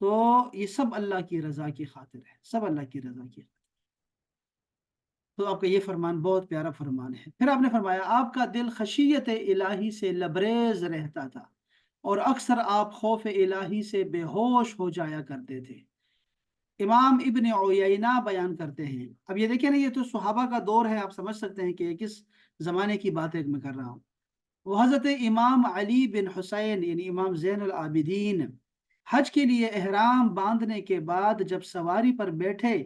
تو یہ سب اللہ کی رضا کی خاطر ہے، سب اللہ کی رضا کی خاطر۔ تو آپ کا یہ فرمان بہت پیارا فرمان ہے۔ پھر آپ نے فرمایا آپ کا دل خشیت الہی سے لبریز رہتا تھا اور اکثر آپ خوف الہی سے بے ہوش ہو جایا کرتے تھے۔ امام ابن عیینہ بیان کرتے ہیں، اب یہ دیکھیں نا، یہ تو صحابہ کا دور ہے، آپ سمجھ سکتے ہیں کہ یہ کس زمانے کی بات ہے میں کر رہا ہوں۔ وہ حضرت امام علی بن حسین یعنی امام زین العابدین حج کے لیے احرام باندھنے کے بعد جب سواری پر بیٹھے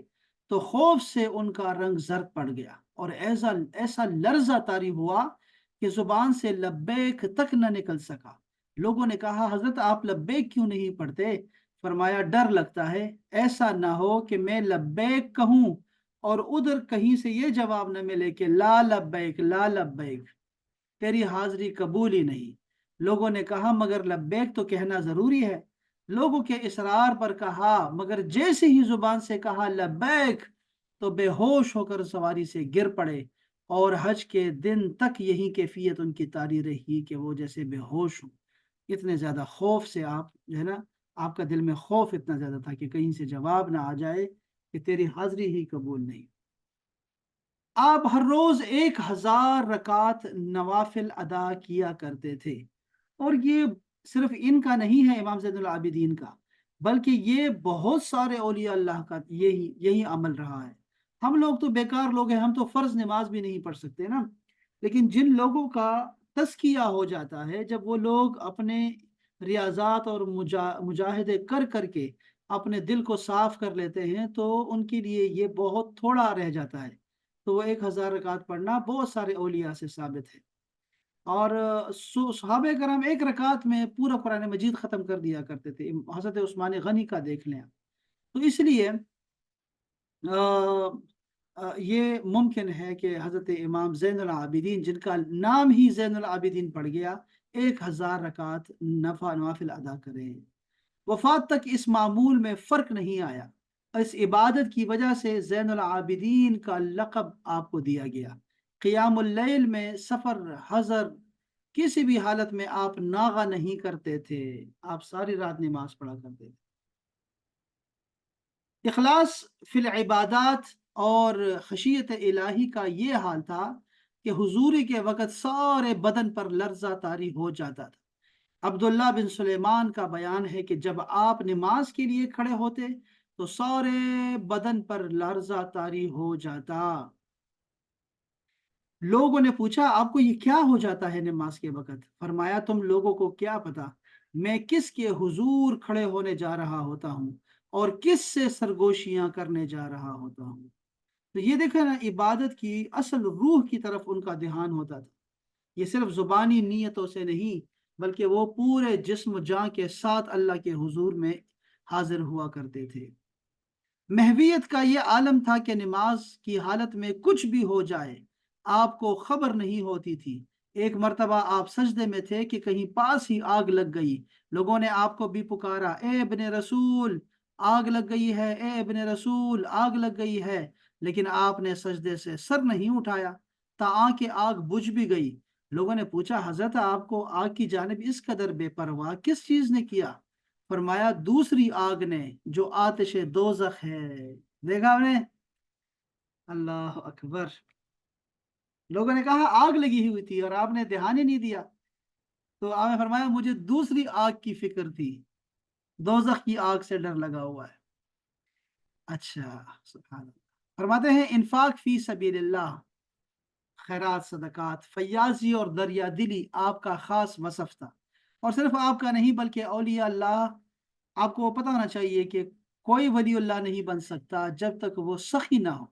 تو خوف سے ان کا رنگ زرد پڑ گیا اور ایسا ایسا لرزہ طاری ہوا کہ زبان سے لبیک تک نہ نکل سکا۔ لوگوں نے کہا حضرت آپ لبیک کیوں نہیں پڑھتے؟ فرمایا ڈر لگتا ہے ایسا نہ ہو کہ میں لبیک کہوں اور ادھر کہیں سے یہ جواب نہ ملے کہ لا لبیک لا لبیک، تیری حاضری قبول ہی نہیں۔ لوگوں نے کہا مگر لبیک تو کہنا ضروری ہے۔ لوگوں کے اصرار پر کہا، مگر جیسے ہی زبان سے کہا لبیک تو بے ہوش ہو کر سواری سے گر پڑے، اور حج کے دن تک یہی کیفیت ان کی طاری رہی کہ وہ جیسے بے ہوش ہوں۔ اتنے زیادہ خوف سے آپ جو ہے نا، آپ کا دل میں خوف اتنا زیادہ تھا کہ کہیں سے جواب نہ آ جائے کہ تیری حاضری ہی قبول نہیں۔ آپ ہر روز 1000 رکعت نوافل ادا کیا کرتے تھے، اور یہ صرف ان کا نہیں ہے امام زین العابدین کا، بلکہ یہ بہت سارے اولیاء اللہ کا یہی عمل رہا ہے۔ ہم لوگ تو بیکار لوگ ہیں، ہم تو فرض نماز بھی نہیں پڑھ سکتے نا، لیکن جن لوگوں کا تزکیہ ہو جاتا ہے، جب وہ لوگ اپنے ریاضات اور مجاہدے کر کر کے اپنے دل کو صاف کر لیتے ہیں، تو ان کے لیے یہ بہت تھوڑا رہ جاتا ہے۔ تو وہ 1000 رکعت پڑھنا بہت سارے اولیاء سے ثابت ہے۔ اور صحابہ کرام 1 رکعت میں پورا قرآن مجید ختم کر دیا کرتے تھے۔ حضرت عثمان غنی کا دیکھ لیں۔ تو اس لیے یہ ممکن ہے کہ حضرت امام زین العابدین، جن کا نام ہی زین العابدین پڑ گیا، 1000 رکعت نوافل ادا کریں۔ وفات تک اس معمول میں فرق نہیں آیا۔ اس عبادت کی وجہ سے زین العابدین کا لقب آپ کو دیا گیا۔ قیام اللیل میں سفر حضر کسی بھی حالت میں آپ ناغہ نہیں کرتے تھے، آپ ساری رات نماز پڑھا کرتے تھے۔ اخلاص فی العبادات اور خشیت الہی کا یہ حال تھا کہ حضوری کے وقت سارے بدن پر لرزہ طاری ہو جاتا تھا۔ عبداللہ بن سلیمان کا بیان ہے کہ جب آپ نماز کے لیے کھڑے ہوتے تو سارے بدن پر لرزہ طاری ہو جاتا۔ لوگوں نے پوچھا آپ کو یہ کیا ہو جاتا ہے نماز کے وقت؟ فرمایا تم لوگوں کو کیا پتا میں کس کے حضور کھڑے ہونے جا رہا ہوتا ہوں اور کس سے سرگوشیاں کرنے جا رہا ہوتا ہوں۔ تو یہ دیکھا نا، عبادت کی اصل روح کی طرف ان کا دھیان ہوتا تھا۔ یہ صرف زبانی نیتوں سے نہیں، بلکہ وہ پورے جسم و جاں کے ساتھ اللہ کے حضور میں حاضر ہوا کرتے تھے۔ محویت کا یہ عالم تھا کہ نماز کی حالت میں کچھ بھی ہو جائے آپ کو خبر نہیں ہوتی تھی۔ ایک مرتبہ آپ سجدے میں تھے کہ کہیں پاس ہی آگ لگ گئی۔ لوگوں نے آپ کو بھی پکارا، اے ابن رسول آگ لگ گئی ہے، اے ابن رسول آگ لگ گئی ہے، لیکن آپ نے سجدے سے سر نہیں اٹھایا تاکہ آگ بجھ بھی گئی۔ لوگوں نے پوچھا حضرت آپ کو آگ کی جانب اس قدر بے پرواہ کس چیز نے کیا؟ فرمایا دوسری آگ نے جو آتش دوزخ ہے۔ دیکھا آپ نے؟ اللہ اکبر۔ لوگوں نے کہا آگ لگی ہوئی تھی اور آپ نے دھیان ہی نہیں دیا۔ تو آپ نے فرمایا مجھے دوسری آگ کی فکر تھی، دوزخ کی آگ سے ڈر لگا ہوا ہے۔ اچھا، سبحان اللہ۔ فرماتے ہیں انفاق فی سبیل اللہ، خیرات صدقات، فیاضی اور دریا دلی آپ کا خاص وصف تھا، اور صرف آپ کا نہیں بلکہ اولیاء اللہ۔ آپ کو پتہ ہونا چاہیے کہ کوئی ولی اللہ نہیں بن سکتا جب تک وہ سخی نہ ہو۔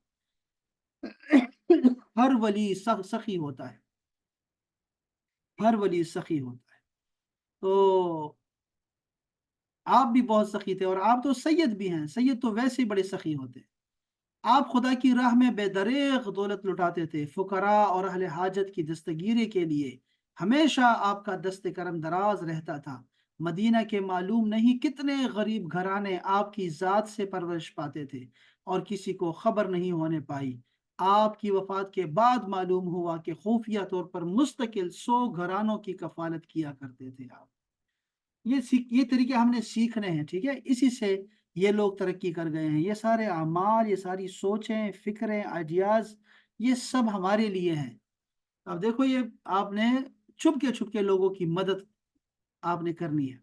ہر ولی سخی ہوتا ہے، ہر ولی سخی ہوتا ہے۔ تو آپ بھی بہت سخی تھے، اور آپ تو سید بھی ہیں، سید تو ویسے ہی بڑے سخی ہوتے ہیں۔ آپ خدا کی راہ میں بے دریغ دولت لٹاتے تھے، فقراء اور اہل حاجت کی دستگیری کے لیے ہمیشہ آپ کا دست کرم دراز رہتا تھا۔ مدینہ کے معلوم نہیں کتنے غریب گھرانے آپ کی ذات سے پرورش پاتے تھے اور کسی کو خبر نہیں ہونے پائی۔ آپ کی وفات کے بعد معلوم ہوا کہ خفیہ طور پر مستقل 100 گھرانوں کی کفالت کیا کرتے تھے آپ۔ یہ طریقے ہم نے سیکھنے ہیں، ٹھیک ہے، اسی سے یہ لوگ ترقی کر گئے ہیں۔ یہ سارے اعمال، یہ ساری سوچیں، فکریں، آئیڈیاز، یہ سب ہمارے لیے ہیں۔ اب دیکھو، یہ آپ نے چھپ کے لوگوں کی مدد آپ نے کرنی ہے،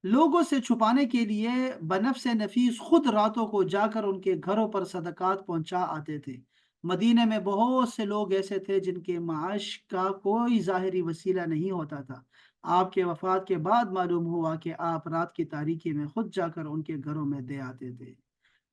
لوگوں سے چھپانے کے لیے بنفس نفیس خود راتوں کو جا کر ان کے گھروں پر صدقات پہنچا آتے تھے۔ مدینے میں بہت سے لوگ ایسے تھے جن کے معاش کا کوئی ظاہری وسیلہ نہیں ہوتا تھا۔ آپ کے وفات کے بعد معلوم ہوا کہ آپ رات کی تاریکی میں خود جا کر ان کے گھروں میں دے آتے تھے۔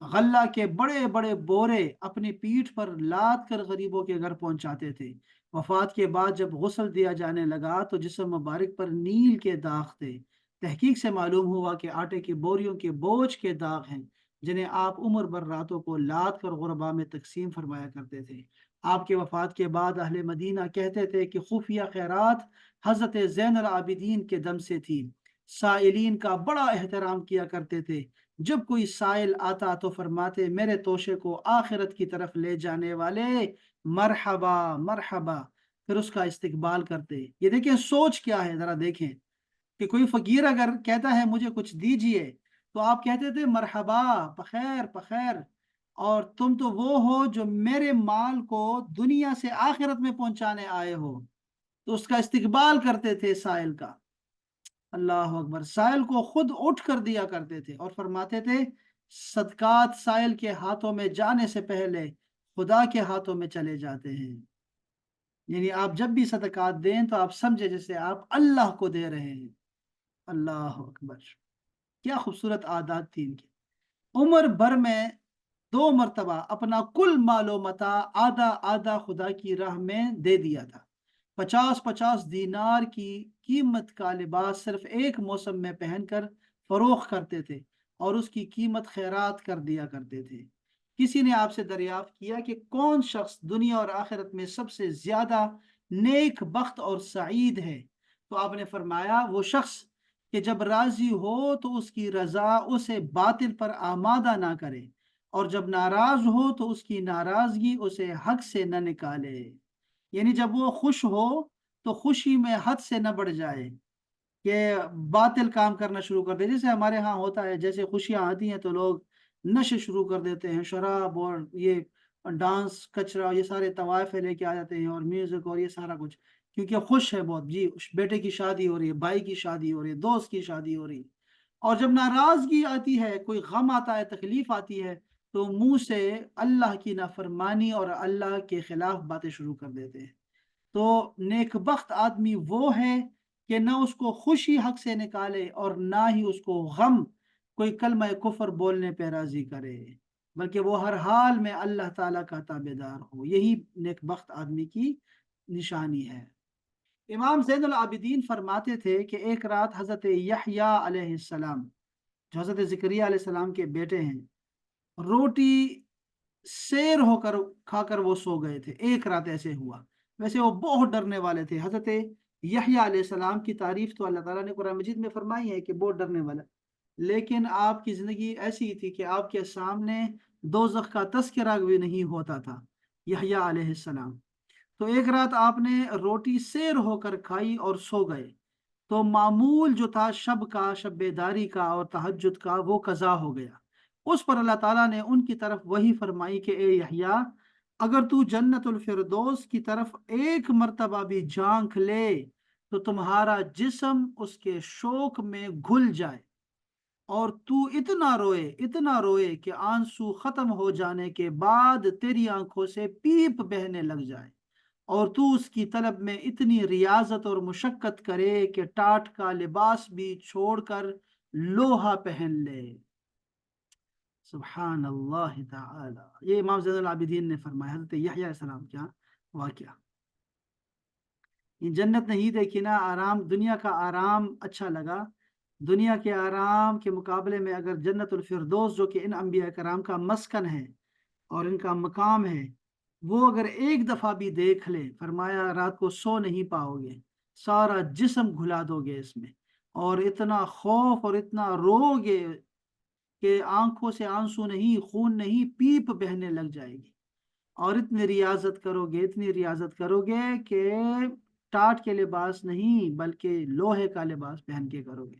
غلہ کے بڑے بڑے بورے اپنی پیٹھ پر لاد کر غریبوں کے گھر پہنچاتے تھے۔ وفات کے بعد جب غسل دیا جانے لگا تو جسم مبارک پر نیل کے داغ تھے۔ تحقیق سے معلوم ہوا کہ آٹے کی بوریوں کے بوجھ کے داغ ہیں جنہیں آپ عمر بھر راتوں کو لاد کر غربا میں تقسیم فرمایا کرتے تھے۔ آپ کے وفات کے بعد اہل مدینہ کہتے تھے کہ خفیہ خیرات حضرت زین العابدین کے دم سے تھی۔ سائلین کا بڑا احترام کیا کرتے تھے۔ جب کوئی سائل آتا تو فرماتے، میرے توشے کو آخرت کی طرف لے جانے والے، مرحبا مرحبا، پھر اس کا استقبال کرتے۔ یہ دیکھیں سوچ کیا ہے، ذرا دیکھیں کہ کوئی فقیر اگر کہتا ہے مجھے کچھ دیجئے تو آپ کہتے تھے مرحبا، بخیر بخیر، اور تم تو وہ ہو جو میرے مال کو دنیا سے آخرت میں پہنچانے آئے ہو، تو اس کا استقبال کرتے تھے سائل کا۔ اللہ اکبر، سائل کو خود اٹھ کر دیا کرتے تھے اور فرماتے تھے صدقات سائل کے ہاتھوں میں جانے سے پہلے خدا کے ہاتھوں میں چلے جاتے ہیں۔ یعنی آپ جب بھی صدقات دیں تو آپ سمجھے جیسے آپ اللہ کو دے رہے ہیں۔ اللہ اکبر، کیا خوبصورت عادات تھی ان کی۔ عمر بھر میں 2 مرتبہ اپنا کل مال و متاع آدھا آدھا خدا کی راہ میں دے دیا تھا۔ 50 50 دینار کی قیمت کا لباس صرف ایک موسم میں پہن کر فروخت کرتے تھے اور اس کی قیمت خیرات کر دیا کرتے تھے۔ کسی نے آپ سے دریافت کیا کہ کون شخص دنیا اور آخرت میں سب سے زیادہ نیک بخت اور سعید ہے، تو آپ نے فرمایا وہ شخص کہ جب راضی ہو تو اس کی رضا اسے باطل پر آمادہ نہ کرے، اور جب ناراض ہو تو اس کی ناراضگی اسے حق سے نہ نکالے۔ یعنی جب وہ خوش ہو تو خوشی میں حد سے نہ بڑھ جائے کہ باطل کام کرنا شروع کر دے، جیسے ہمارے ہاں ہوتا ہے، جیسے خوشیاں آتی ہیں تو لوگ نشے شروع کر دیتے ہیں، شراب اور یہ ڈانس کچرا، یہ سارے طوائف لے کے آ جاتے ہیں، اور میوزک اور یہ سارا کچھ، کیونکہ خوش ہے بہت، جی بیٹے کی شادی ہو رہی ہے، بھائی کی شادی ہو رہی ہے، دوست کی شادی ہو رہی ہے۔ اور جب ناراضگی آتی ہے، کوئی غم آتا ہے، تکلیف آتی ہے، تو منہ سے اللہ کی نافرمانی اور اللہ کے خلاف باتیں شروع کر دیتے ہیں۔ تو نیک بخت آدمی وہ ہے کہ نہ اس کو خوشی حق سے نکالے اور نہ ہی اس کو غم کوئی کلمہ کفر بولنے پہ راضی کرے، بلکہ وہ ہر حال میں اللہ تعالیٰ کا تابع دار ہو۔ یہی نیک بخت آدمی کی نشانی ہے۔ امام زین العابدین فرماتے تھے کہ ایک رات حضرت یحییٰ علیہ السلام، جو حضرت زکریا علیہ السلام کے بیٹے ہیں، روٹی سیر ہو کر کھا کر وہ سو گئے تھے۔ ایک رات ایسے ہوا، ویسے وہ بہت ڈرنے والے تھے۔ حضرت یحییٰ علیہ السلام کی تعریف تو اللہ تعالیٰ نے قرآن مجید میں فرمائی ہے کہ بہت ڈرنے والا، لیکن آپ کی زندگی ایسی تھی کہ آپ کے سامنے دوزخ کا تذکرہ بھی نہیں ہوتا تھا، یحییٰ علیہ السلام۔ تو ایک رات آپ نے روٹی سیر ہو کر کھائی اور سو گئے، تو معمول جو تھا شب کا، شب بیداری کا اور تہجد کا، وہ قضا ہو گیا۔ اس پر اللہ تعالیٰ نے ان کی طرف وہی فرمائی کہ اے یحییٰ، اگر تو جنت الفردوس کی طرف ایک مرتبہ بھی جھانک لے تو تمہارا جسم اس کے شوق میں گھل جائے، اور تو اتنا روئے کہ آنسو ختم ہو جانے کے بعد تیری آنکھوں سے پیپ بہنے لگ جائے، اور تو اس کی طلب میں اتنی ریاضت اور مشقت کرے کہ ٹاٹ کا لباس بھی چھوڑ کر لوہا پہن لے۔ سبحان اللہ تعالی، یہ امام زین العابدین نے فرمایا، حضرت یحییٰ علیہ السلام کیا واقعہ۔ یہ جنت نہیں دیکھی نا، آرام، دنیا کا آرام اچھا لگا، دنیا کے آرام کے مقابلے میں اگر جنت الفردوس جو کہ ان انبیاء کرام کا مسکن ہے اور ان کا مقام ہے، وہ اگر ایک دفعہ بھی دیکھ لے، فرمایا رات کو سو نہیں پاؤ گے، سارا جسم گھلا دو گے اس میں، اور اتنا خوف اور اتنا رو گے کہ آنکھوں سے آنسو نہیں، خون نہیں، پیپ بہنے لگ جائے گی، اور اتنی ریاضت کرو گے، اتنی ریاضت کرو گے کہ ٹاٹ کے لباس نہیں بلکہ لوہے کا لباس پہن کے کرو گے۔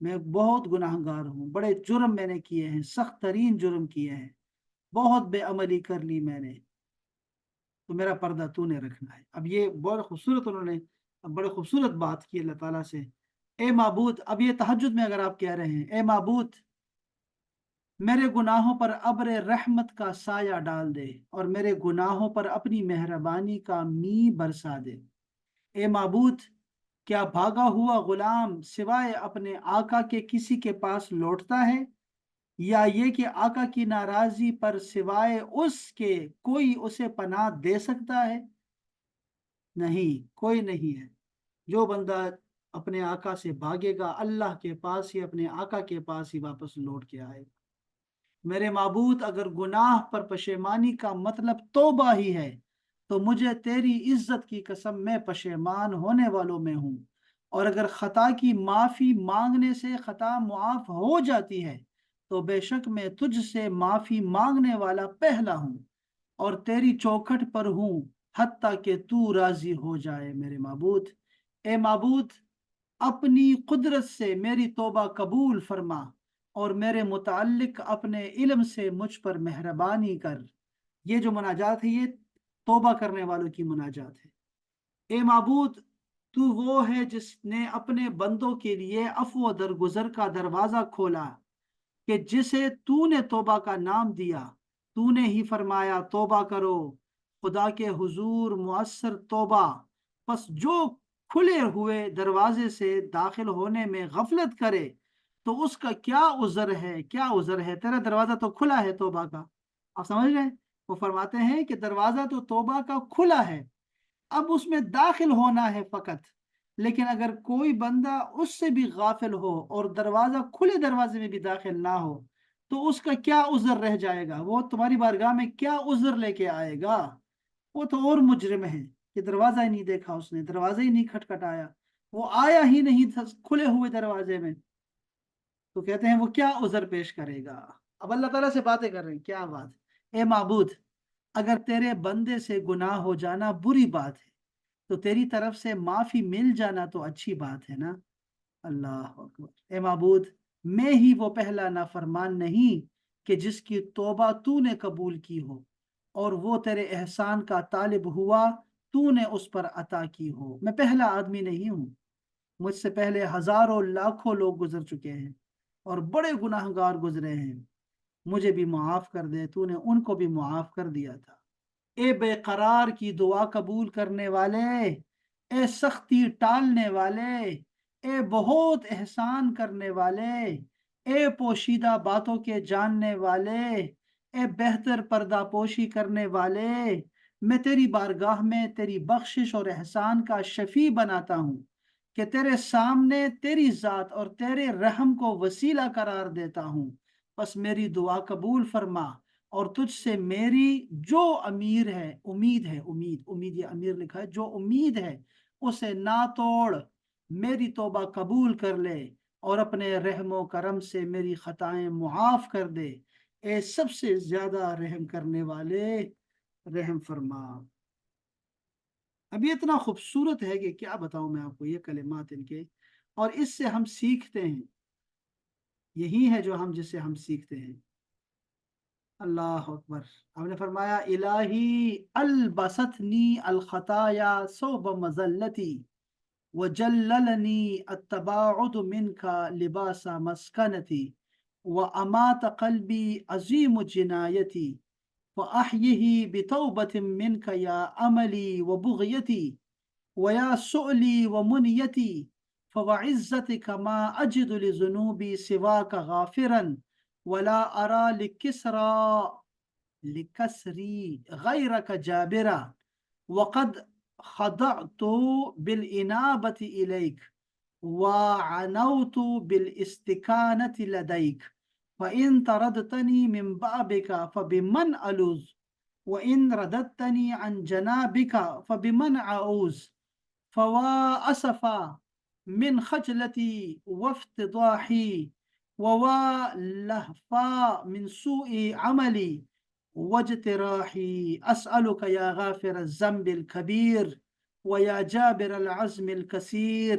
میں بہت گناہگار ہوں، بڑے جرم میں نے کیے ہیں، سخت ترین جرم کیے ہیں، بہت بے عملی کر لی میں نے، تو میرا پردہ تو نے رکھنا ہے۔ اب یہ بہت خوبصورت انہوں نے بڑے خوبصورت بات کی اللہ تعالیٰ سے، اے معبود، اب یہ تہجد میں اگر آپ کہہ رہے ہیں اے معبود میرے گناہوں پر ابر رحمت کا سایہ ڈال دے اور میرے گناہوں پر اپنی مہربانی کا می برسا دے۔ اے معبود، کیا بھاگا ہوا غلام سوائے اپنے آقا کے کسی کے پاس لوٹتا ہے، یا یہ کہ آقا کی ناراضی پر سوائے اس کے کوئی اسے پناہ دے سکتا ہے؟ نہیں، کوئی نہیں ہے۔ جو بندہ اپنے آقا سے بھاگے گا اللہ کے پاس ہی، اپنے آقا کے پاس ہی واپس لوٹ کے آئے گا۔ میرے معبود، اگر گناہ پر پشیمانی کا مطلب توبہ ہی ہے تو مجھے تیری عزت کی قسم میں پشیمان ہونے والوں میں ہوں، اور اگر خطا کی معافی مانگنے سے خطا معاف ہو جاتی ہے تو بے شک میں تجھ سے معافی مانگنے والا پہلا ہوں اور تیری چوکھٹ پر ہوں حتیٰ کہ تو راضی ہو جائے۔ میرے معبود، اے معبود، اپنی قدرت سے میری توبہ قبول فرما اور میرے متعلق اپنے علم سے مجھ پر مہربانی کر۔ یہ جو مناجات ہے یہ توبہ کرنے والوں کی مناجات ہے۔ اے معبود، تو وہ ہے جس نے اپنے بندوں کے لیے عفو و درگزر کا دروازہ کھولا کہ جسے تو نے توبہ کا نام دیا، تو نے ہی فرمایا توبہ کرو خدا کے حضور مؤثر توبہ، پس جو کھلے ہوئے دروازے سے داخل ہونے میں غفلت کرے تو اس کا کیا عذر ہے، کیا عذر ہے، تیرا دروازہ تو کھلا ہے توبہ کا۔ آپ سمجھ رہے ہیں؟ وہ فرماتے ہیں کہ دروازہ تو توبہ کا کھلا ہے، اب اس میں داخل ہونا ہے فقط، لیکن اگر کوئی بندہ اس سے بھی غافل ہو اور دروازہ کھلے دروازے میں بھی داخل نہ ہو تو اس کا کیا عذر رہ جائے گا؟ وہ تمہاری بارگاہ میں کیا عذر لے کے آئے گا؟ وہ تو اور مجرم ہے کہ دروازہ ہی نہیں دیکھا، اس نے دروازہ ہی نہیں کھٹکھٹایا، وہ آیا ہی نہیں تھا کھلے ہوئے دروازے میں، تو کہتے ہیں وہ کیا عذر پیش کرے گا؟ اب اللہ تعالیٰ سے باتیں کر رہے ہیں، کیا بات ہے؟ اے معبود، اگر تیرے بندے سے گناہ ہو جانا بری بات ہے تو تیری طرف سے معافی مل جانا تو اچھی بات ہے نا۔ اللہ اکبر۔ اے معبود، میں ہی وہ پہلا نافرمان نہیں کہ جس کی توبہ تو نے قبول کی ہو اور وہ تیرے احسان کا طالب ہوا تو نے اس پر عطا کی ہو۔ میں پہلا آدمی نہیں ہوں، مجھ سے پہلے ہزاروں لاکھوں لوگ گزر چکے ہیں اور بڑے گناہ گار گزرے ہیں، مجھے بھی معاف کر دے، تو نے ان کو بھی معاف کر دیا تھا۔ اے بے قرار کی دعا قبول کرنے والے، اے سختی ٹالنے والے، اے بہت احسان کرنے والے، اے پوشیدہ باتوں کے جاننے والے، اے بہتر پردہ پوشی کرنے والے، میں تیری بارگاہ میں تیری بخشش اور احسان کا شفیع بناتا ہوں کہ تیرے سامنے تیری ذات اور تیرے رحم کو وسیلہ قرار دیتا ہوں، بس میری دعا قبول فرما اور تجھ سے میری جو امیر ہے، امید ہے، امید یہ امیر لکھا ہے، جو امید ہے اسے نہ توڑ، میری توبہ قبول کر لے اور اپنے رحم و کرم سے میری خطائیں معاف کر دے، اے سب سے زیادہ رحم کرنے والے، رحم فرما۔ اب یہ اتنا خوبصورت ہے کہ کیا بتاؤں میں آپ کو یہ کلمات ان کے، اور اس سے ہم سیکھتے ہیں، یہی ہے جو جس سے ہم سیکھتے ہیں۔ اللہ اکبر۔ آپ نے فرمایا الہی البستنی الخطایا صوب مذلتی وجللنی التباعد منك لباس مسکنتی وامات قلبی عظیم جنایتی فاحیه بتوبة منك یا عملی وبغیتی ویا سؤلی ومنیتی فوعزتك ما اجد لذنوبی سواك غافرا ولا ارى لكسري غيرك جابرا وقد خضعت بالإنابة إليك وعنوت بالاستكانة لديك فإن طردتني من بابك فبمن ألوذ وإن رددتني عن جنابك فبمن أعوذ فوا أسفا من خجلتي وافتضاحي ووا لهفا من سوء عملي واجتراحي أسألك يا غافر الذنب الكبير ويا جابر العزم الكثير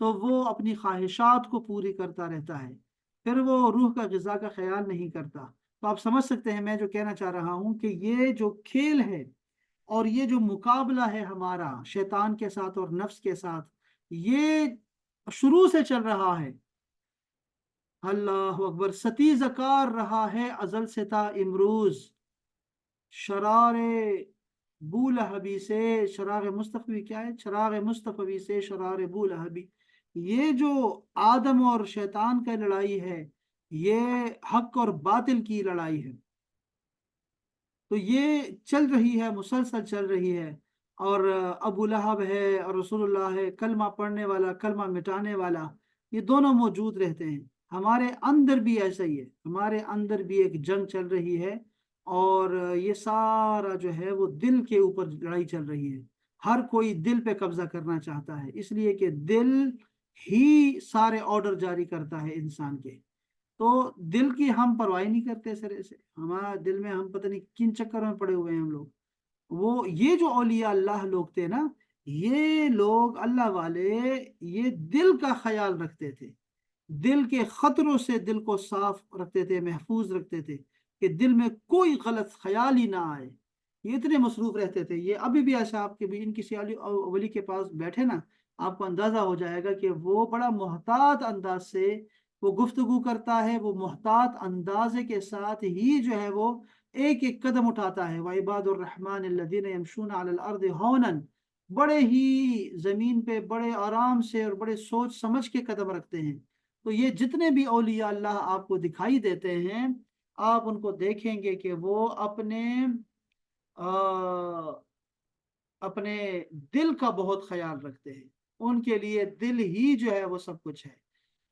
تو وہ اپنی خواہشات کو پوری کرتا رہتا ہے، پھر وہ روح کا غذا کا خیال نہیں کرتا۔ تو آپ سمجھ سکتے ہیں میں جو کہنا چاہ رہا ہوں کہ یہ جو کھیل ہے اور یہ جو مقابلہ ہے ہمارا شیطان کے ساتھ اور نفس کے ساتھ، یہ شروع سے چل رہا ہے۔ اللہ اکبر، ستیز کار رہا ہے ازل سے تا امروز، شرار بولہبی سے شرار مصطفی، کیا ہے، شرار مصطفی سے شرار بولہبی۔ یہ جو آدم اور شیطان کا لڑائی ہے، یہ حق اور باطل کی لڑائی ہے، تو یہ چل رہی ہے، مسلسل چل رہی ہے۔ اور ابو لہب ہے اور رسول اللہ ہے، کلمہ پڑھنے والا کلمہ مٹانے والا، یہ دونوں موجود رہتے ہیں۔ ہمارے اندر بھی ایسا ہی ہے، ہمارے اندر بھی ایک جنگ چل رہی ہے، اور یہ سارا جو ہے وہ دل کے اوپر لڑائی چل رہی ہے۔ ہر کوئی دل پہ قبضہ کرنا چاہتا ہے، اس لیے کہ دل ہی سارے آرڈر جاری کرتا ہے انسان کے۔ تو دل کی ہم پرواہ نہیں کرتے سرے سے، ہمارا دل میں ہم پتہ نہیں کن چکروں میں پڑے ہوئے ہیں ہم لوگ۔ وہ یہ جو اولیاء اللہ لوگ تھے نا، یہ لوگ اللہ والے، یہ دل کا خیال رکھتے تھے، دل کے خطروں سے دل کو صاف رکھتے تھے، محفوظ رکھتے تھے، کہ دل میں کوئی غلط خیال ہی نہ آئے۔ یہ اتنے مصروف رہتے تھے، یہ ابھی بھی ایسا آپ کے بھی ان کسی ولی کے پاس بیٹھے نا، آپ کو اندازہ ہو جائے گا کہ وہ بڑا محتاط انداز سے وہ گفتگو کرتا ہے، وہ محتاط اندازے کے ساتھ ہی جو ہے وہ ایک ایک قدم اٹھاتا ہے۔ وعباد الرحمن الذین یمشون علی الارض ہونا، بڑے ہی زمین پہ بڑے آرام سے اور بڑے سوچ سمجھ کے قدم رکھتے ہیں۔ تو یہ جتنے بھی اولیاء اللہ آپ کو دکھائی دیتے ہیں، آپ ان کو دیکھیں گے کہ وہ اپنے دل کا بہت خیال رکھتے ہیں، ان کے لیے دل ہی جو ہے وہ سب کچھ ہے۔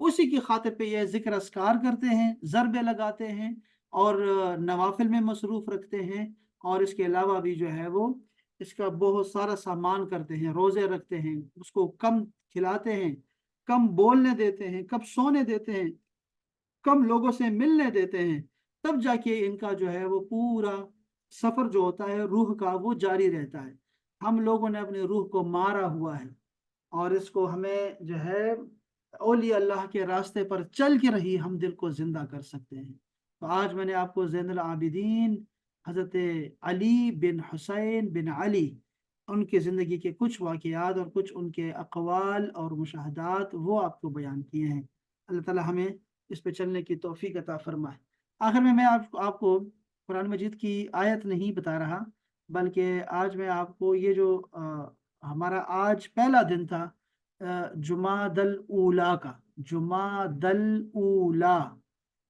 اسی کی خاطر پہ یہ ذکر اذکار کرتے ہیں، ضربے لگاتے ہیں، اور نوافل میں مصروف رکھتے ہیں، اور اس کے علاوہ بھی جو ہے وہ اس کا بہت سارا سامان کرتے ہیں، روزے رکھتے ہیں، اس کو کم کھلاتے ہیں، کم بولنے دیتے ہیں، کم سونے دیتے ہیں، کم لوگوں سے ملنے دیتے ہیں، تب جا کے ان کا جو ہے وہ پورا سفر جو ہوتا ہے روح کا وہ جاری رہتا ہے۔ ہم لوگوں نے اپنی روح کو مارا ہوا ہے، اور اس کو ہمیں جو ہے اولیاء اللہ کے راستے پر چل کے رہی ہم دل کو زندہ کر سکتے ہیں۔ تو آج میں نے آپ کو زین العابدین حضرت علی بن حسین بن علی، ان کی زندگی کے کچھ واقعات اور کچھ ان کے اقوال اور مشاہدات وہ آپ کو بیان کیے ہیں۔ اللہ تعالی ہمیں اس پہ چلنے کی توفیق عطا فرمائے۔ آخر میں آپ کو قرآن مجید کی آیت نہیں بتا رہا، بلکہ آج میں آپ کو یہ جو ہمارا آج پہلا دن تھا جمعہ الاولیٰ کا، جمعہ الاولیٰ،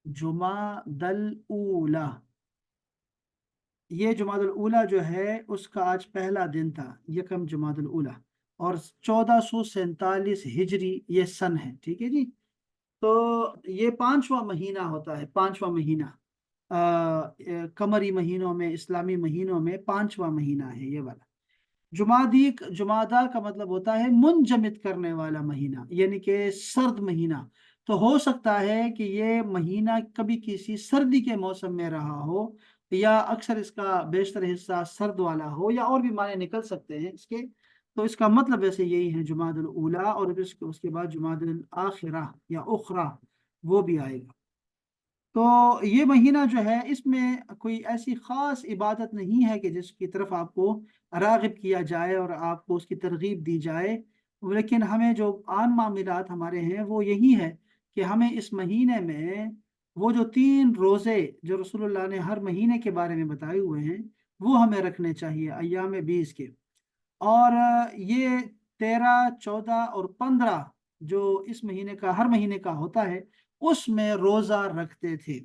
جمعہ الاولیٰ، یہ جمعہ الاولیٰ جو ہے اس کا آج پہلا دن تھا، یکم جمعہ الاولیٰ، اور 1447 ہجری یہ سن ہے، ٹھیک ہے جی۔ تو یہ پانچواں مہینہ ہوتا ہے، پانچواں مہینہ قمری مہینوں میں، اسلامی مہینوں میں پانچواں مہینہ ہے یہ والا۔ جمادی کا مطلب ہوتا ہے منجمد کرنے والا مہینہ، یعنی کہ سرد مہینہ۔ تو ہو سکتا ہے کہ یہ مہینہ کبھی کسی سردی کے موسم میں رہا ہو، یا اکثر اس کا بیشتر حصہ سرد والا ہو، یا اور بھی معنی نکل سکتے ہیں اس کے۔ تو اس کا مطلب ویسے یہی ہے جمادی الاولیٰ، اور اس کے بعد جمادی الاخرہ یا اخرى وہ بھی آئے گا۔ تو یہ مہینہ جو ہے اس میں کوئی ایسی خاص عبادت نہیں ہے کہ جس کی طرف آپ کو راغب کیا جائے اور آپ کو اس کی ترغیب دی جائے، لیکن ہمیں جو عام معاملات ہمارے ہیں وہ یہی ہے کہ ہمیں اس مہینے میں وہ جو 3 روزے جو رسول اللہ نے ہر مہینے کے بارے میں بتائے ہوئے ہیں وہ ہمیں رکھنے چاہیے، ایام 20 کے۔ اور یہ 13، 14 اور 15 جو اس مہینے کا ہر مہینے کا ہوتا ہے اس میں روزہ رکھتے تھے،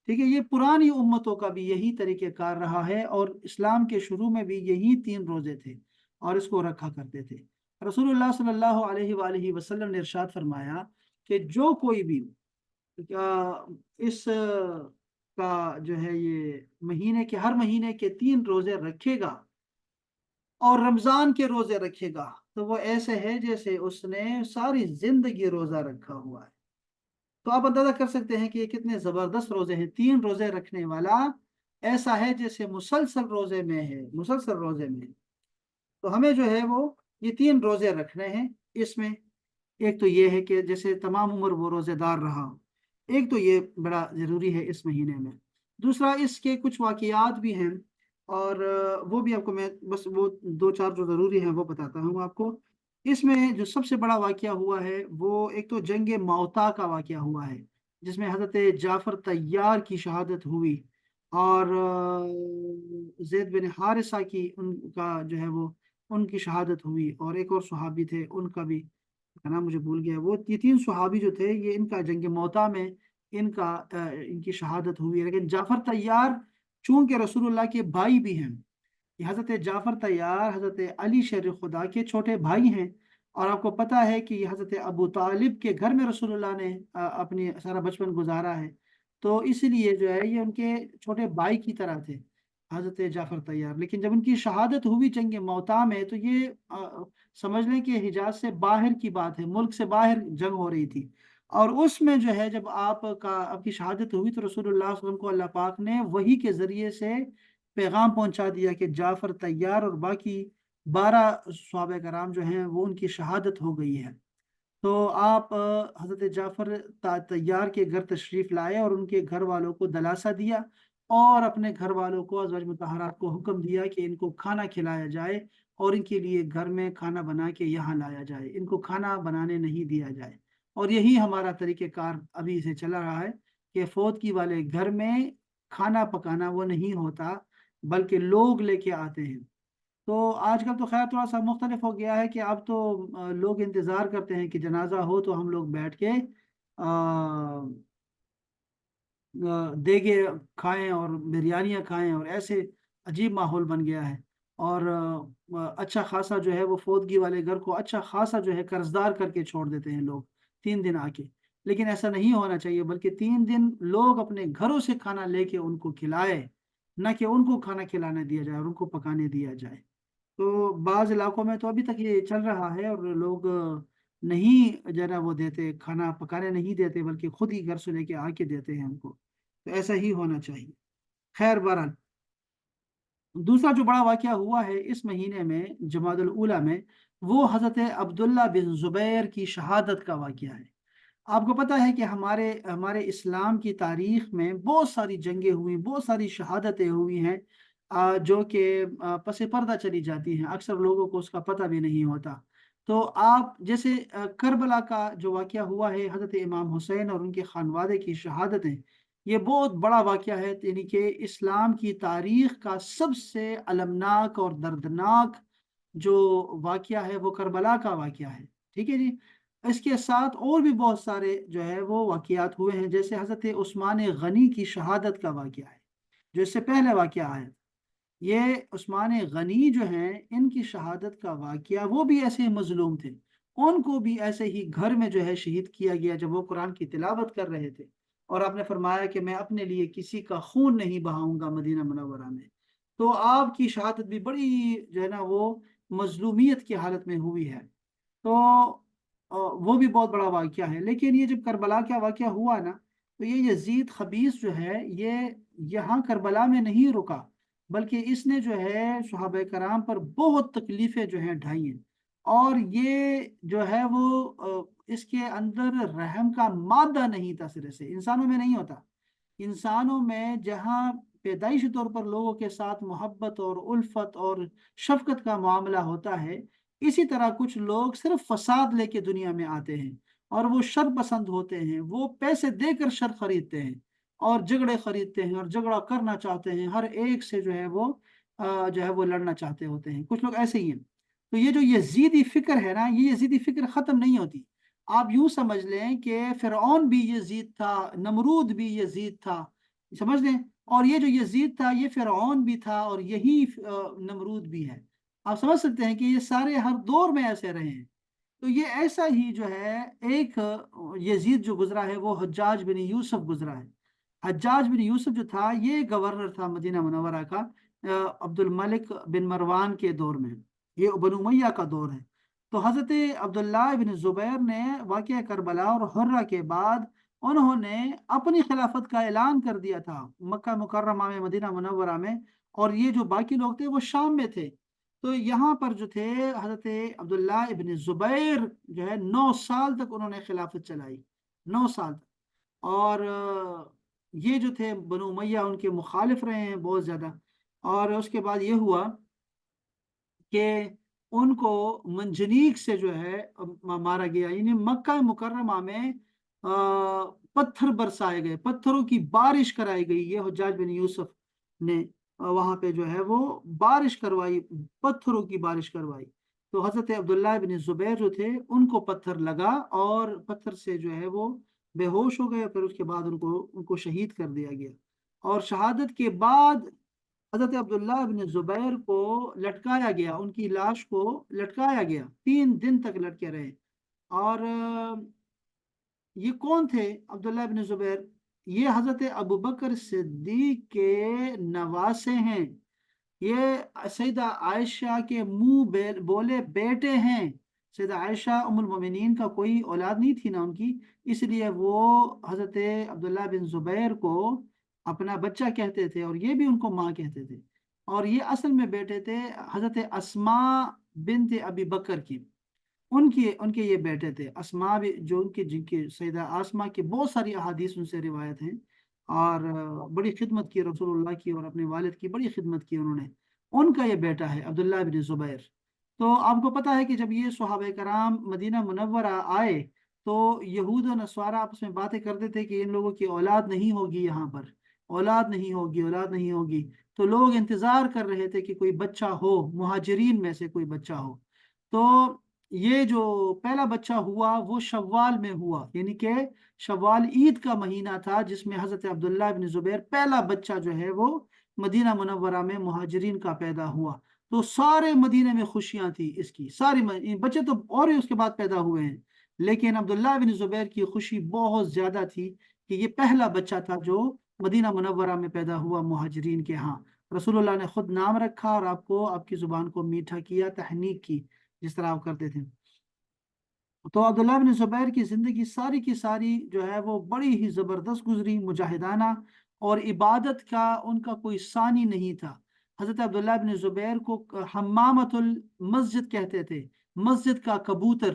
ٹھیک ہے۔ یہ پرانی امتوں کا بھی یہی طریقہ کار رہا ہے، اور اسلام کے شروع میں بھی یہی 3 روزے تھے اور اس کو رکھا کرتے تھے۔ رسول اللہ صلی اللہ علیہ وآلہ وسلم نے ارشاد فرمایا کہ جو کوئی بھی اس کا جو ہے یہ مہینے کے ہر مہینے کے 3 روزے رکھے گا اور رمضان کے روزے رکھے گا، تو وہ ایسے ہے جیسے اس نے ساری زندگی روزہ رکھا ہوا ہے۔ تو آپ اندازہ کر سکتے ہیں کہ یہ کتنے زبردست روزے ہیں۔ 3 روزے رکھنے والا ایسا ہے جیسے مسلسل روزے میں ہے، مسلسل روزے میں۔ تو ہمیں جو ہے وہ یہ 3 روزے رکھنے ہیں اس میں، ایک تو یہ ہے کہ جیسے تمام عمر وہ روزے دار رہا، ایک تو یہ بڑا ضروری ہے اس مہینے میں۔ دوسرا اس کے کچھ واقعات بھی ہیں، اور وہ بھی آپ کو میں بس وہ دو چار جو ضروری ہیں وہ بتاتا ہوں آپ کو۔ اس میں جو سب سے بڑا واقعہ ہوا ہے وہ ایک تو جنگ موتا کا واقعہ ہوا ہے، جس میں حضرت جعفر طیار کی شہادت ہوئی، اور زید بن حارثہ کی ان کا جو ہے وہ ان کی شہادت ہوئی، اور ایک اور صحابی تھے ان کا بھی کا نام مجھے بھول گیا۔ وہ یہ تین صحابی جو تھے یہ ان کا جنگ موتا میں ان کا ان کی شہادت ہوئی، لیکن جعفر طیار چونکہ رسول اللہ کے بھائی بھی ہیں، یہ حضرت جعفر طیار حضرت علی شیر خدا کے چھوٹے بھائی ہیں، اور آپ کو پتہ ہے کہ یہ حضرت ابو طالب کے گھر میں رسول اللہ نے اپنی سارا بچپن گزارا ہے، تو اس لیے جو ہے یہ ان کے چھوٹے بھائی کی طرح تھے حضرت جعفر طیار۔ لیکن جب ان کی شہادت ہوئی جنگ موتا میں تو یہ سمجھ لیں کہ حجاز سے باہر کی بات ہے، ملک سے باہر جنگ ہو رہی تھی، اور اس میں جو ہے جب آپ کی شہادت ہوئی تو رسول اللہ صلی اللہ علیہ وسلم کو اللہ پاک نے وحی کے ذریعے سے پیغام پہنچا دیا کہ جعفر طیار اور باقی 12 صحابہ کرام جو ہیں وہ ان کی شہادت ہو گئی ہے۔ تو آپ حضرت جعفر طیار کے گھر تشریف لائے اور ان کے گھر والوں کو دلاسا دیا، اور اپنے گھر والوں کو ازواج مطہرات کو حکم دیا کہ ان کو کھانا کھلایا جائے، اور ان کے لیے گھر میں کھانا بنا کے یہاں لایا جائے، ان کو کھانا بنانے نہیں دیا جائے۔ اور یہی ہمارا طریقہ کار ابھی سے چلا رہا ہے کہ فوتگی والے گھر میں کھانا پکانا وہ نہیں ہوتا، بلکہ لوگ لے کے آتے ہیں۔ تو آج کل تو خیر تھوڑا سا مختلف ہو گیا ہے کہ اب تو لوگ انتظار کرتے ہیں کہ جنازہ ہو تو ہم لوگ بیٹھ کے دیگے کھائیں اور بریانیاں کھائیں، اور ایسے عجیب ماحول بن گیا ہے، اور اچھا خاصا جو ہے وہ فوتگی والے گھر کو اچھا خاصا جو ہے قرضدار کر کے چھوڑ دیتے ہیں لوگ 3 دن آ کے۔ لیکن ایسا نہیں ہونا چاہیے، بلکہ 3 دن لوگ اپنے گھروں سے کھانا لے کے ان کو کھلائے، نہ کہ ان کو کھانا کھلانے دیا جائے اور ان کو پکانے دیا جائے۔ تو بعض علاقوں میں تو ابھی تک یہ چل رہا ہے، اور لوگ نہیں جو ہے نا وہ دیتے، کھانا پکانے نہیں دیتے، بلکہ خود ہی گھر سے لے کے آ کے دیتے ہیں ان کو۔ تو ایسا ہی ہونا چاہیے۔ خیر بہرحال، دوسرا جو بڑا واقعہ ہوا ہے اس مہینے میں جمادی الاولیٰ میں، وہ حضرت عبداللہ بن زبیر کی شہادت کا واقعہ ہے۔ آپ کو پتہ ہے کہ ہمارے ہمارے اسلام کی تاریخ میں بہت ساری جنگیں ہوئی، بہت ساری شہادتیں ہوئی ہیں، جو کہ پس پردہ چلی جاتی ہیں، اکثر لوگوں کو اس کا پتہ بھی نہیں ہوتا۔ تو آپ جیسے کربلا کا جو واقعہ ہوا ہے، حضرت امام حسین اور ان کے خانوادے کی شہادتیں، یہ بہت بڑا واقعہ ہے، یعنی کہ اسلام کی تاریخ کا سب سے المناک اور دردناک جو واقعہ ہے وہ کربلا کا واقعہ ہے، ٹھیک ہے جی۔ اس کے ساتھ اور بھی بہت سارے جو ہے وہ واقعات ہوئے ہیں، جیسے حضرت عثمان غنی کی شہادت کا واقعہ ہے جو اس سے پہلے واقعہ ہے۔ یہ عثمان غنی جو ہیں ان کی شہادت کا واقعہ، وہ بھی ایسے ہی مظلوم تھے، ان کو بھی ایسے ہی گھر میں جو ہے شہید کیا گیا جب وہ قرآن کی تلاوت کر رہے تھے، اور آپ نے فرمایا کہ میں اپنے لیے کسی کا خون نہیں بہاؤں گا مدینہ منورہ میں۔ تو آپ کی شہادت بھی بڑی جو ہے نا وہ مظلومیت کی حالت میں ہوئی ہے۔ تو وہ بھی بہت بڑا واقعہ ہے۔ لیکن یہ جب کربلا کا واقعہ ہوا نا، تو یہ یزید خبیث جو ہے یہ یہاں کربلا میں نہیں رکا، بلکہ اس نے جو ہے صحابہ کرام پر بہت تکلیفیں جو ہیں ڈھائی ہیں، اور یہ جو ہے وہ اس کے اندر رحم کا مادہ نہیں تھا، سرے سے انسانوں میں نہیں ہوتا۔ انسانوں میں جہاں پیدائشی طور پر لوگوں کے ساتھ محبت اور الفت اور شفقت کا معاملہ ہوتا ہے، اسی طرح کچھ لوگ صرف فساد لے کے دنیا میں آتے ہیں، اور وہ شر پسند ہوتے ہیں، وہ پیسے دے کر شر خریدتے ہیں اور جھگڑے خریدتے ہیں اور جھگڑا کرنا چاہتے ہیں، ہر ایک سے جو ہے وہ جو ہے وہ لڑنا چاہتے ہوتے ہیں، کچھ لوگ ایسے ہی ہیں۔ تو یہ جو یزیدی فکر ہے نا، یہ یزیدی فکر ختم نہیں ہوتی۔ آپ یوں سمجھ لیں کہ فرعون بھی یزید تھا، نمرود بھی یزید تھا، سمجھ لیں، اور یہ جو یزید تھا یہ فرعون بھی تھا، اور یہی نمرود بھی ہے۔ آپ سمجھ سکتے ہیں کہ یہ سارے ہر دور میں ایسے رہے ہیں۔ تو یہ ایسا ہی جو ہے ایک یزید جو گزرا ہے وہ حجاج بن یوسف گزرا ہے۔ حجاج بن یوسف جو تھا یہ گورنر تھا مدینہ منورہ کا، عبد الملک بن مروان کے دور میں، یہ بنو امیہ کا دور ہے۔ تو حضرت عبداللہ بن زبیر نے واقعہ کربلا اور حرہ کے بعد انہوں نے اپنی خلافت کا اعلان کر دیا تھا مکہ مکرمہ میں، مدینہ منورہ میں، اور یہ جو باقی لوگ تھے وہ شام میں تھے۔ تو یہاں پر جو تھے حضرت عبداللہ ابن زبیر جو ہے 9 سال تک انہوں نے خلافت چلائی، 9 سال تک۔ اور یہ جو تھے بنو امیہ ان کے مخالف رہے ہیں بہت زیادہ۔ اور اس کے بعد یہ ہوا کہ ان کو منجنیق سے جو ہے مارا گیا، یعنی مکہ مکرمہ میں پتھر برسائے گئے، پتھروں کی بارش کرائی گئی۔ یہ حجاج بن یوسف نے وہاں پہ جو ہے وہ بارش کروائی، پتھروں کی بارش کروائی۔ تو حضرت عبداللہ بن زبیر جو تھے ان کو پتھر لگا اور پتھر سے جو ہے وہ بے ہوش ہو گئے، پھر اس کے بعد ان کو شہید کر دیا گیا۔ اور شہادت کے بعد حضرت عبداللہ بن زبیر کو لٹکایا گیا، ان کی لاش کو لٹکایا گیا، 3 دن تک لٹکے رہے۔ اور یہ کون تھے عبداللہ بن زبیر؟ یہ حضرت ابوبکر صدیق کے نواسے ہیں، یہ سیدہ عائشہ کے منہ بولے بیٹے ہیں۔ سیدہ عائشہ ام المومنین کا کوئی اولاد نہیں تھی نا ان کی، اس لیے وہ حضرت عبداللہ بن زبیر کو اپنا بچہ کہتے تھے، اور یہ بھی ان کو ماں کہتے تھے۔ اور یہ اصل میں بیٹے تھے حضرت اسماء بنت ابی بکر کی، ان کے یہ بیٹے تھے۔ اسماء بھی جو جن کی سیدہ آسماء کی بہت ساری احادیث ان سے روایت ہیں، اور بڑی خدمت کی رسول اللہ کی، اور اپنے والد کی بڑی خدمت کی انہوں نے۔ ان کا یہ بیٹا ہے عبداللہ بن زبیر۔ تو آپ کو پتا ہے کہ جب یہ صحابہ کرام مدینہ منورہ آئے تو یہود و نصارہ آپس میں باتیں کرتے تھے کہ ان لوگوں کی اولاد نہیں ہوگی، یہاں پر اولاد نہیں ہوگی، اولاد نہیں ہوگی۔ تو لوگ انتظار کر رہے تھے کہ کوئی بچہ ہو، مہاجرین میں سے کوئی بچہ ہو۔ تو یہ جو پہلا بچہ ہوا وہ شوال میں ہوا، یعنی کہ شوال عید کا مہینہ تھا، جس میں حضرت عبداللہ بن زبیر پہلا بچہ جو ہے وہ مدینہ منورہ میں مہاجرین کا پیدا ہوا۔ تو سارے مدینہ میں خوشیاں تھی اس کی، ساری بچے تو اور ہی اس کے بعد پیدا ہوئے ہیں، لیکن عبداللہ بن زبیر کی خوشی بہت زیادہ تھی کہ یہ پہلا بچہ تھا جو مدینہ منورہ میں پیدا ہوا مہاجرین کے ہاں۔ رسول اللہ نے خود نام رکھا اور آپ کی زبان کو میٹھا کیا، تحنیک کی، جس طرح آپ کرتے تھے۔ تو عبداللہ بن زبیر کی زندگی ساری کی ساری جو ہے وہ بڑی ہی زبردست گزری، مجاہدانہ، اور عبادت کا ان کا کوئی ثانی نہیں تھا۔ حضرت عبداللہ بن زبیر کو حمامت المسجد کہتے تھے، مسجد کا کبوتر۔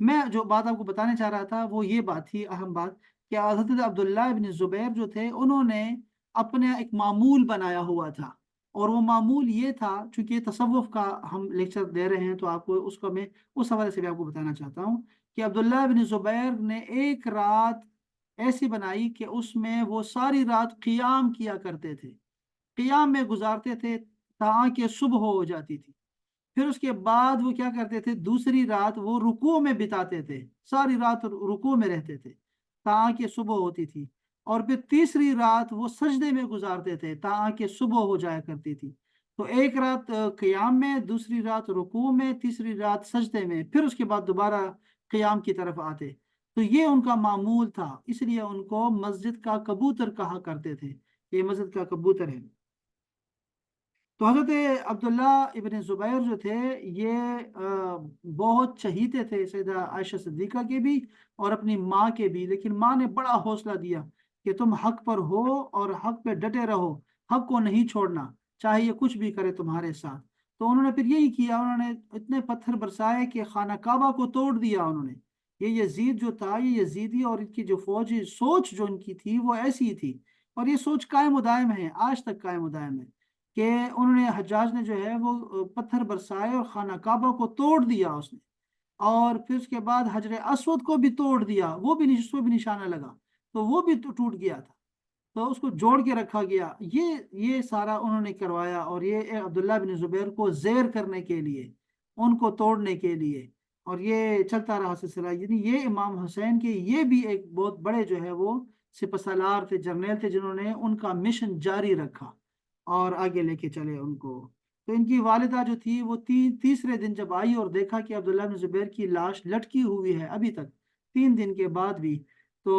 میں جو بات آپ کو بتانے چاہ رہا تھا وہ یہ بات تھی، اہم بات، کہ حضرت عبداللہ بن زبیر جو تھے انہوں نے اپنا ایک معمول بنایا ہوا تھا، اور وہ معمول یہ تھا، چونکہ تصوف کا ہم لیکچر دے رہے ہیں تو آپ کو اس کو میں اس حوالے سے بھی آپ کو بتانا چاہتا ہوں کہ عبداللہ بن زبیر نے ایک رات ایسی بنائی کہ اس میں وہ ساری رات قیام کیا کرتے تھے، قیام میں گزارتے تھے تاکہ صبح ہو جاتی تھی۔ پھر اس کے بعد وہ کیا کرتے تھے، دوسری رات وہ رکوع میں بتاتے تھے، ساری رات رکوع میں رہتے تھے تاکہ صبح ہوتی تھی۔ اور پھر تیسری رات وہ سجدے میں گزارتے تھے تاکہ صبح ہو جایا کرتی تھی۔ تو ایک رات قیام میں، دوسری رات رکوع میں، تیسری رات سجدے میں، پھر اس کے بعد دوبارہ قیام کی طرف آتے۔ تو یہ ان کا معمول تھا، اس لیے ان کو مسجد کا کبوتر کہا کرتے تھے، یہ مسجد کا کبوتر ہے۔ تو حضرت عبداللہ ابن زبیر جو تھے یہ بہت چہیتے تھے سیدہ عائشہ صدیقہ کے بھی اور اپنی ماں کے بھی، لیکن ماں نے بڑا حوصلہ دیا کہ تم حق پر ہو اور حق پہ ڈٹے رہو، حق کو نہیں چھوڑنا، چاہے یہ کچھ بھی کرے تمہارے ساتھ۔ تو انہوں نے پھر یہی کیا، انہوں نے اتنے پتھر برسائے کہ خانہ کعبہ کو توڑ دیا انہوں نے۔ یہ یزید جو تھا، یہ یزیدی اور ان کی جو فوجی سوچ جو ان کی تھی وہ ایسی ہی تھی، اور یہ سوچ قائم و دائم ہے، آج تک قائم و دائم ہے، کہ انہوں نے حجاج نے جو ہے وہ پتھر برسائے اور خانہ کعبہ کو توڑ دیا اس نے، اور پھر اس کے بعد حجر اسود کو بھی توڑ دیا، وہ بھی اس کو بھی نشانہ لگا تو وہ بھی ٹوٹ گیا تھا، تو اس کو جوڑ کے رکھا گیا۔ یہ سارا انہوں نے کروایا، اور یہ عبداللہ بن زبیر کو زیر کرنے کے لیے، ان کو توڑنے کے لیے، اور یہ چلتا رہا سلسلہ۔ یعنی یہ امام حسین کے یہ بھی ایک بہت بڑے جو ہے وہ سپہ سالار تھے، جرنیل تھے، جنہوں نے ان کا مشن جاری رکھا اور آگے لے کے چلے ان کو۔ تو ان کی والدہ جو تھی وہ تیسرے دن جب آئی اور دیکھا کہ عبداللہ بن زبیر کی لاش لٹکی ہوئی ہے ابھی تک 3 دن کے بعد بھی، تو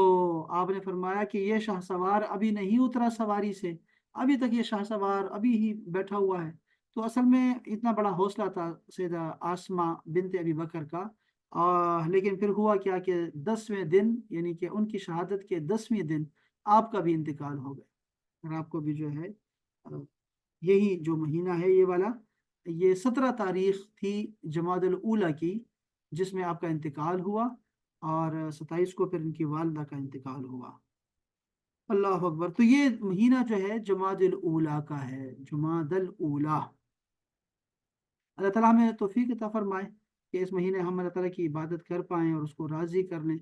آپ نے فرمایا کہ یہ شاہ سوار ابھی نہیں اترا سواری سے، ابھی تک یہ شاہ سوار ابھی ہی بیٹھا ہوا ہے۔ تو اصل میں اتنا بڑا حوصلہ تھا سیدہ آسمہ بنت ابی بکر کا۔ لیکن پھر ہوا کیا کہ 10ویں دن، یعنی کہ ان کی شہادت کے 10ویں دن آپ کا بھی انتقال ہو گیا، اور آپ کو بھی جو ہے یہی جو مہینہ ہے یہ والا یہ 17 تاریخ تھی جمادی الاولیٰ کی، جس میں آپ کا انتقال ہوا، اور 27 کو پھر ان کی والدہ کا انتقال ہوا۔ اللہ اکبر۔ تو یہ مہینہ جو ہے جمادی الاولیٰ کا ہے، جمادی الاولیٰ۔ اللہ تعالیٰ ہمیں توفیق عطا فرمائے کہ اس مہینے ہم اللہ تعالیٰ کی عبادت کر پائیں اور اس کو راضی کر لیں،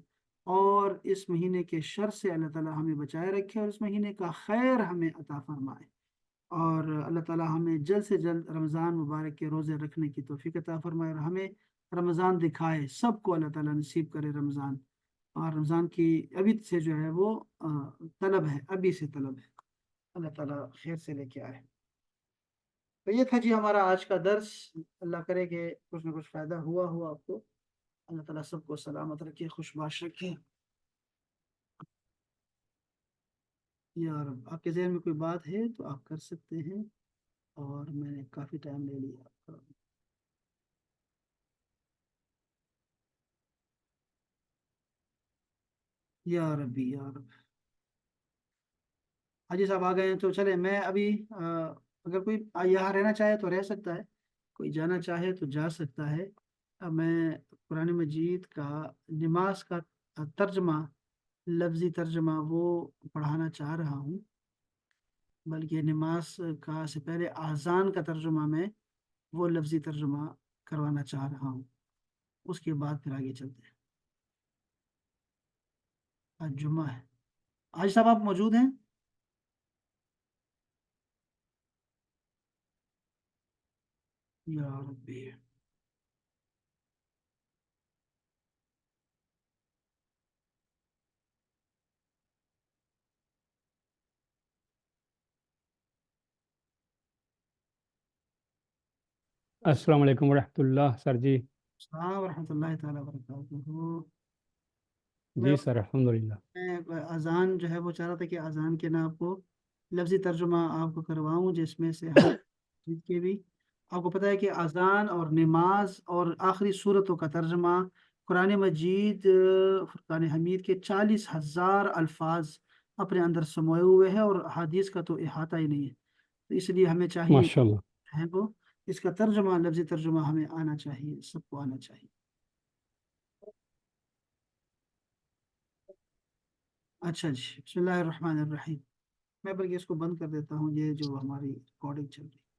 اور اس مہینے کے شر سے اللہ تعالیٰ ہمیں بچائے رکھے، اور اس مہینے کا خیر ہمیں عطا فرمائے، اور اللہ تعالیٰ ہمیں جلد سے جلد رمضان مبارک کے روزے رکھنے کی توفیق عطا فرمائے، اور ہمیں رمضان دکھائے، سب کو اللہ تعالیٰ نصیب کرے رمضان۔ اور رمضان کی ابھی سے جو ہے وہ طلب ہے، ابھی سے طلب ہے، اللہ تعالیٰ خیر سے لے کے آئے۔ تو یہ تھا جی ہمارا آج کا درس۔ اللہ کرے کہ کچھ نہ کچھ فائدہ ہوا ہو آپ کو۔ اللہ تعالیٰ سب کو سلامت رکھے، خوش باش رکھے یا رب۔ آپ کے ذہن میں کوئی بات ہے تو آپ کر سکتے ہیں، اور میں نے کافی ٹائم لے لیا آپ کا۔ یا ربی یا رب۔ حاجی صاحب آ گئے ہیں تو چلے، میں ابھی اگر کوئی یہاں رہنا چاہے تو رہ سکتا ہے، کوئی جانا چاہے تو جا سکتا ہے۔ میں قرآن مجید کا نماز کا ترجمہ، لفظی ترجمہ وہ پڑھانا چاہ رہا ہوں، بلکہ نماز کا سے پہلے اذان کا ترجمہ میں وہ لفظی ترجمہ کروانا چاہ رہا ہوں، اس کے بعد پھر آگے چلتے ہیں۔ آج جمعہ ہے۔ آج صاحب آپ موجود ہیں؟ یا ربی۔ السلام علیکم ورحمۃ اللہ سر جی۔ السلام ورحمۃ اللہ تعالیٰ وبرکاتہ۔ میں جی سر الحمد للہ۔ میں اذان جو ہے وہ چاہ رہا تھا کہ اذان کے نا آپ کو لفظی ترجمہ آپ کو کرواؤں، جس میں سے ہر چیز کے بھی آپ کو پتہ ہے کہ اذان اور نماز اور آخری صورتوں کا ترجمہ قرآن مجید فرقان حمید کے 40,000 الفاظ اپنے اندر سموئے ہوئے ہیں، اور حدیث کا تو احاطہ ہی نہیں ہے۔ تو اس لیے ہمیں چاہیے ماشاء اللہ۔ ہے وہ اس کا ترجمہ، لفظی ترجمہ ہمیں آنا چاہیے، سب کو آنا چاہیے۔ اچھا جی، بسم اللہ الرحمن الرحیم۔ میں بلکہ اس کو بند کر دیتا ہوں، یہ جو ہماری ریکارڈنگ چل رہی ہے۔